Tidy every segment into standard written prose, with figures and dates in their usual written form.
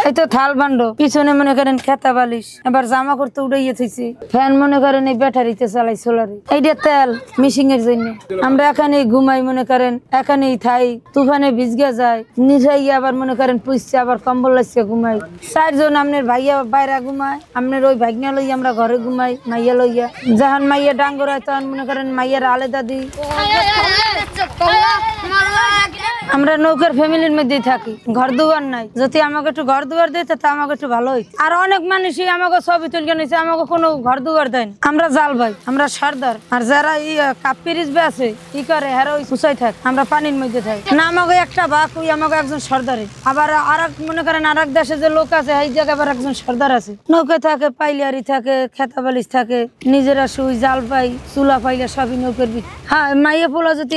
এই তো থাল বান্ড পিছনে মনে করেন খেতা বালিশ এবার জামা করতে উড়াইয়ে থইছি ফ্যান মনে করেন এই ব্যাটারিতে চালাই সোলারে এইটা তেল মিশিং এর জন্য আমরা এখানেই ঘুমাই মনে করেন এখানেই থাই তুফানে ভিজগে যায় নিজেই আবার মনে করেন পুষছে আবার কম্বল লাগছে ঘুমাই 4 জন আপনার ভাইয়া বাইরে ঘুমায় আপনার ওই ভাগ্না লই আমরা ঘরে ঘুমাই মাইয়া লইয়া যখন মাইয়া ডাঙ্গর হয় তখন মনে করেন মাইয়ার আলাদা দিই আমরা নৌকার ফ্যামিলির মধ্যেই থাকি ঘর দুয়ার নাই যদি আমাকে একটু ঘর দুয়ার দিত তা আমাকে একটু ভালো হইত আর অনেক মানুষই আমাকে ছবি তুলকে নিছে আমাকে কোনো ঘর দুয়ার দেয় না আমরা জাল ভাই আমরা সর্দার আর যারা কাপিরিজ বে আছে কি করে হেরা ওই সুসাই থাক আমরা পানির মধ্যে থাকি না আমাকে একটা বাক ওই আমাকে একজন সর্দারে আবার আরেক মনে করেন আরেক দেশে যে লোক আছে এই জায়গায় আবার একজন সর্দার আছে নৌকা থাকে পাইলিয়ারি থাকে খেতা বালিশ থাকে নিজেরা শুই জাল পাই চুলা পাইলে সবই নৌকার ভিতরে হ্যাঁ মাইয়া পোলা যদি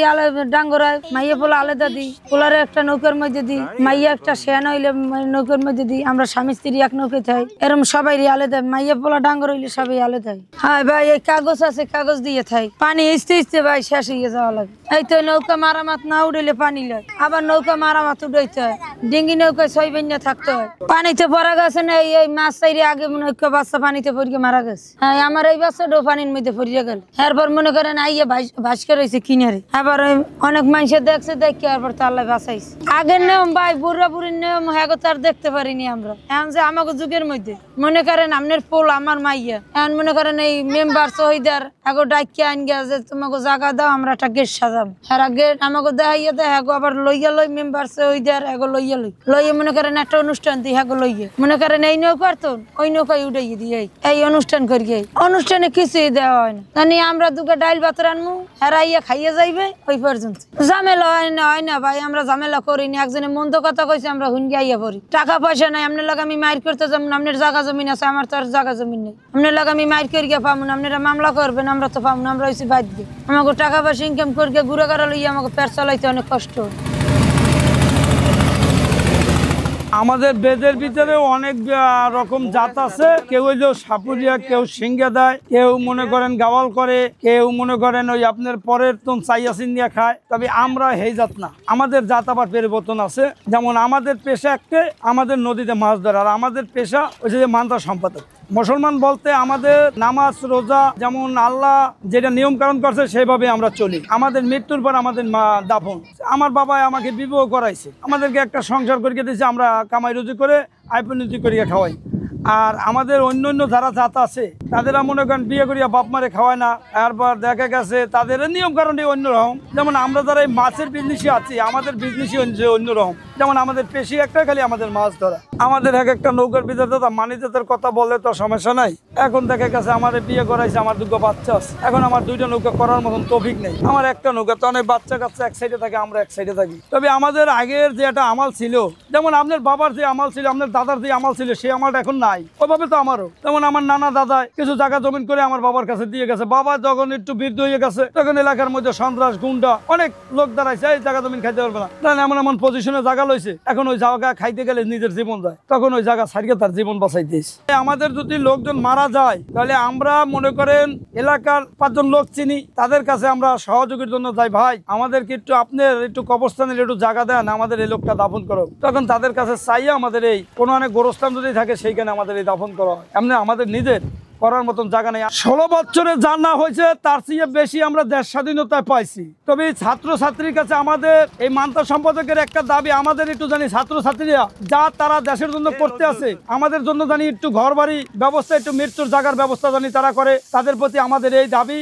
ডাঙ্গর হয় মাইয়া পোলা আলাদা দিই পোলারে একটা নৌকার মধ্যে দিই মাইয়া একটা শেয়ান হইলে নৌকার মধ্যে দিই আমরা স্বামী স্ত্রী এক নৌকে থাই এরকম সবাই আলাদা মাইয়া পোলা ডাঙ্গর হইলে সবাই আলাদা হ্যাঁ ভাই এই কাগজ আছে কাগজ দিয়ে থাই পানি ইস্তে ইস্তে ভাই শেষ হয়ে যাওয়া লাগে এই তো নৌকা মারামাত না উঠলে পানি লয় আবার নৌকা মারামাত উঠাইতে হয় ডিঙ্গি নৌকায় 6 বেঞ্জা থাকতে হয় পানিতে পড়া গেছে না এই মাছ চাইরে আগে নৌকা বাচ্চা পানিতে পড়ে মারা গেছে হ্যাঁ আমার এই বাচ্চাটাও পানির মধ্যে পড়িয়ে গেল এরপর মনে করেন আইয়া ভাসকে রয়েছে কিনারে আবার অনেক মানুষের দেখছে দেখে এরপর তো আল্লাহ বাঁচাইছে আগের নিয়ম ভাই বুড়া বুড়ির নিয়ম হ্যাঁ তো আর দেখতে পারিনি আমরা এখন যে আমাকে যুগের মধ্যে মনে করেন আপনার পোল আমার মাইয়া এখন মনে করেন এই মেম্বার শহীদার আগে ডাইকে আন গিয়া যে তোমাকে জায়গা দাও আমরা একটা গেট সাজাম হ্যাঁ গেট আমাকে দেখাইয়া দেয় হ্যাঁ আবার লইয়া লই মেম্বার শহীদার এগো লইয়া লইয়ে মনে করেন একটা অনুষ্ঠান দিই হ্যাঁ লইয়ে মনে করেন এই নৌকার তো ওই নৌকায় উঠাইয়ে দিয়ে এই অনুষ্ঠান করিয়ে অনুষ্ঠানে কিছুই দেওয়া হয় না জানি আমরা দুটো ডাইল ভাত রানমু হেরাইয়া খাইয়ে যাইবে ওই পর্যন্ত ঝামেলা হয় না ভাই আমরা ঝামেলা করিনি একজনে মন্দ কথা কইছে আমরা হুন গাইয়া পড়ি টাকা পয়সা নাই আপনার লাগে আমি মাইর করতে যাবো আপনার জায়গা জমিন আছে আমার তো আর জায়গা জমিন নেই আপনার লাগে আমি মাইর করিয়া পাবো না আপনারা মামলা করবেন আমরা তো পাবো না আমরা হয়েছি বাদ দিয়ে আমাকে টাকা পয়সা ইনকাম করিয়া ঘুরে গাড়া লইয়া আমাকে পেট চালাইতে অনেক কষ্ট আমাদের বেদের ভিতরে অনেক রকম জাত আছে কেউ ওই যে সাপুরিয়া কেউ সিঙ্গা দেয় কেউ মনে করেন গাওয়াল করে কেউ মনে করেন ওই আপনার পরের তোন চাইয়া চিনিয়া খায় তবে আমরা সেই জাত না আমাদের জাত আবার পরিবর্তন আছে যেমন আমাদের পেশা একটা আমাদের নদীতে মাছ ধরা আর আমাদের পেশা ওই যে মান্তা সম্পাদক মুসলমান বলতে আমাদের নামাজ রোজা যেমন আল্লাহ যেটা নিয়ম কানুন করছে সেইভাবে আমরা চলি আমাদের মৃত্যুর পর আমাদের মা দাফন আমার বাবা আমাকে বিবাহ করাইছে আমাদেরকে একটা সংসার করিয়ে দিয়েছে আমরা কামাই রুজি করে আইপনিতি করিয়া খাওয়াই আর আমাদের অন্য অন্য যারা জাত আছে তাদেরা মনে করেন বিয়ে করিয়া বাপ মারে খাওয়ায় না এরপর দেখা গেছে তাদের নিয়ম কারণে অন্যরকম যেমন আমরা যারা এই মাছের বিজনেসে আছি আমাদের বিজনেসই অন্যরকম যেমন আমাদের পেশি একটা খালি আমাদের মাছ ধরা আমাদের এক একটা নৌকার ভিতরে দাদা মানিজাতের কথা বললে তো সমস্যা নাই এখন দেখা গেছে আমার বিয়ে করাইছে আমার 2 বাচ্চা আছে এখন আমার 2টা নৌকা করার মতন তৌফিক নেই আমার একটা নৌকা তো অনেক বাচ্চা কাচ্চা এক সাইডে থাকে আমরা এক সাইডে থাকি তবে আমাদের আগের যে একটা আমাল ছিল যেমন আপনার বাবার যে আমাল ছিল আপনার দাদার যে আমাল ছিল সেই আমালটা এখন নাই ওইভাবে তো আমারও যেমন আমার নানা দাদা কিছু জায়গা জমিন করে আমার বাবার কাছে দিয়ে গেছে বাবা যখন একটু বৃদ্ধ হয়ে গেছে তখন এলাকার মধ্যে সন্ত্রাস গুন্ডা অনেক লোক দাঁড়াইছে এই জায়গা জমিন খাইতে পারবে না তাহলে এমন এমন পজিশনে জায়গা লইছে এখন ওই জায়গা খাইতে গেলে নিজের জীবন যায় তখন ওই জায়গা ছাড়িয়ে তার জীবন বাঁচাইতেছে আমাদের যদি লোকজন মারা যায় তাহলে আমরা মনে করেন এলাকার 5 জন লোক চিনি তাদের কাছে আমরা সহযোগের জন্য যাই ভাই আমাদেরকে একটু আপনার একটু কবরস্থানের একটু জায়গা দেন আমাদের এই লোকটা দাফন করো তখন তাদের কাছে চাইয়া আমাদের এই কোনো অনেক গোরস্থান যদি থাকে সেইখানে আমাদের এই দাফন করা হয় এমনি আমাদের নিজের করার মতন জায়গা নেই 16 বছরে যা না হয়েছে তার চেয়ে বেশি আমরা দেশ স্বাধীনতা পাইছি তবে ছাত্রছাত্রীর কাছে আমাদের এই মান্তা সম্পাদকের একটা দাবি আমাদের একটু জানি ছাত্রছাত্রীরা যা তারা দেশের জন্য করতে আছে আমাদের জন্য জানি একটু ঘর বাড়ি ব্যবস্থা একটু মৃত্যুর জায়গার ব্যবস্থা জানি তারা করে তাদের প্রতি আমাদের এই দাবি